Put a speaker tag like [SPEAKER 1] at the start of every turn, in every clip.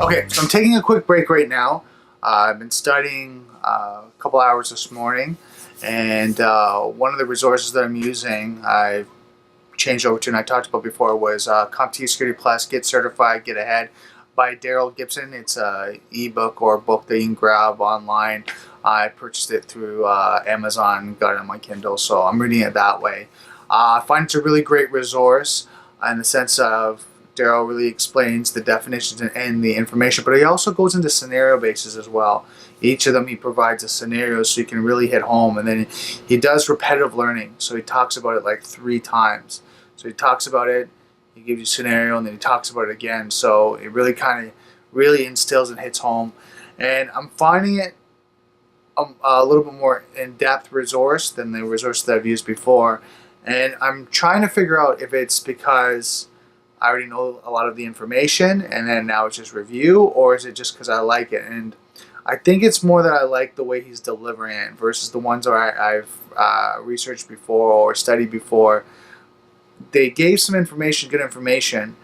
[SPEAKER 1] Okay, so I'm taking a quick break right now. I've been studying a couple hours this morning, and one of the resources that I'm using, I've changed over to, and I talked about before, was CompTIA Security Plus, Get Certified, Get Ahead by Darril Gibson. It's an ebook or a book that you can grab online. I purchased it through Amazon, got it on my Kindle, so I'm reading it that way. I find it's a really great resource in the sense of Darril really explains the definitions and the information, but he also goes into scenario bases as well. Each of them he provides a scenario so you can really hit home, and then he does repetitive learning. So he talks about it like 3 times. So he talks about it, he gives you a scenario, and then he talks about it again. So it really kind of really instills and hits home. And I'm finding it a little bit more in-depth resource than the resource that I've used before. And I'm trying to figure out if it's because I already know a lot of the information and then now it's just review, or is it just because I like it? And I think it's more that I like the way he's delivering it versus the ones where I've researched before or studied before. They gave some information, good information,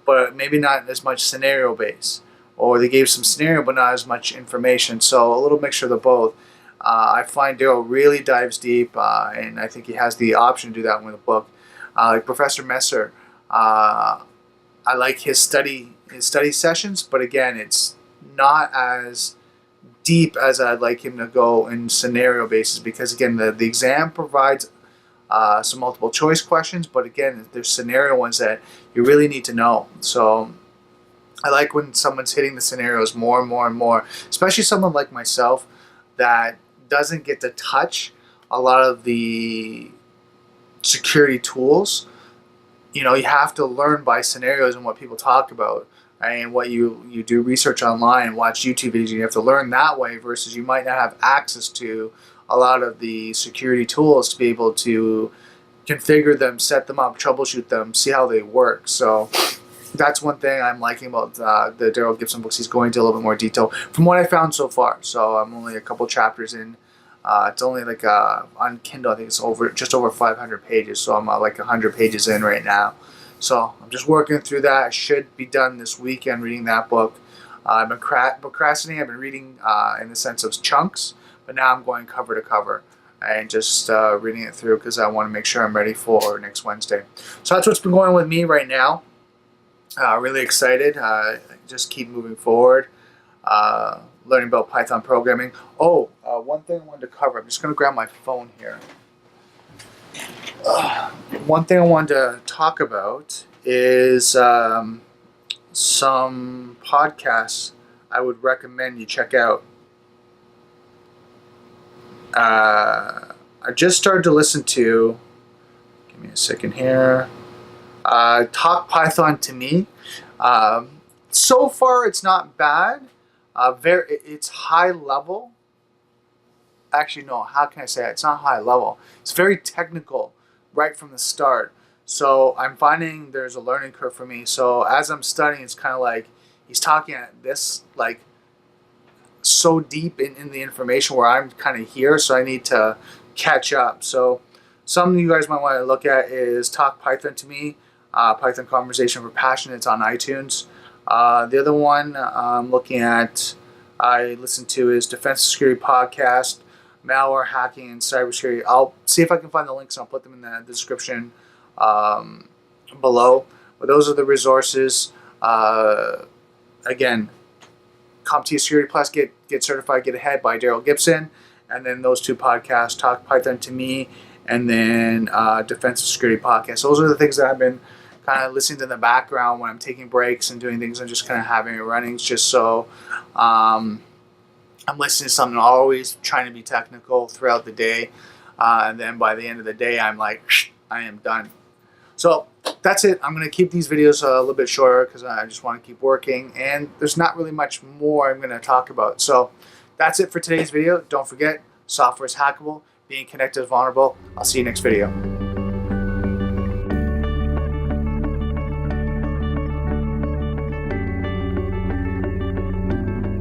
[SPEAKER 1] but maybe not as much scenario based, or they gave some scenario but not as much information. So a little mixture of the both. I find Darril really dives deep, and I think he has the option to do that with a book. Like Professor Messer, I like his study sessions, but again, it's not as deep as I'd like him to go in scenario basis, because again, the exam provides some multiple choice questions, but again, there's scenario ones that you really need to know. So I like when someone's hitting the scenarios more and more and more, especially someone like myself that doesn't get to touch a lot of the security tools. You know, you have to learn by scenarios and what people talk about, right? And what you do research online, watch YouTube videos, you have to learn that way, versus you might not have access to a lot of the security tools to be able to configure them, set them up, troubleshoot them, see how they work. So that's one thing I'm liking about the Darril Gibson books. He's going into a little bit more detail from what I found so far. So I'm only a couple chapters in. It's only like on Kindle, I think it's just over 500 pages. So I'm like 100 pages in right now. So I'm just working through that. I should be done this weekend reading that book. I've been procrastinating. I've been reading in the sense of chunks, but now I'm going cover to cover and just reading it through because I want to make sure I'm ready for next Wednesday. So that's what's been going on with me right now. Really excited. Just keep moving forward. Learning about Python programming. One thing I wanted to cover. I'm just going to grab my phone here. One thing I wanted to talk about is some podcasts I would recommend you check out. I just started to listen to, give me a second here, Talk Python to Me. So far it's not bad. It's high level. Actually, no, how can I say it? It's not high level. It's very technical right from the start. So I'm finding there's a learning curve for me. So as I'm studying, it's kind of like he's talking at this like so deep in the information where I'm kind of here, so I need to catch up. So something you guys might want to look at is Talk Python to Me, Python Conversation for Passion. It's on iTunes. The other one I'm looking at, I listen to, is Defense Security Podcast, Malware, Hacking, and Cybersecurity. I'll see if I can find the links and I'll put them in the description below. But those are the resources. Again, CompTIA Security Plus, Get Certified, Get Ahead by Darril Gibson. And then those 2 podcasts, Talk Python to Me, and then Defense Security Podcast. Those are the things that I've been kind of listening to in the background when I'm taking breaks and doing things, and just kind of having it running, just so I'm listening to something, always trying to be technical throughout the day, and then by the end of the day I'm like, I am done. So that's it. I'm going to keep these videos a little bit shorter because I just want to keep working, and there's not really much more I'm going to talk about. So that's it for today's video. Don't forget, software is hackable, being connected is vulnerable. I'll see you next video.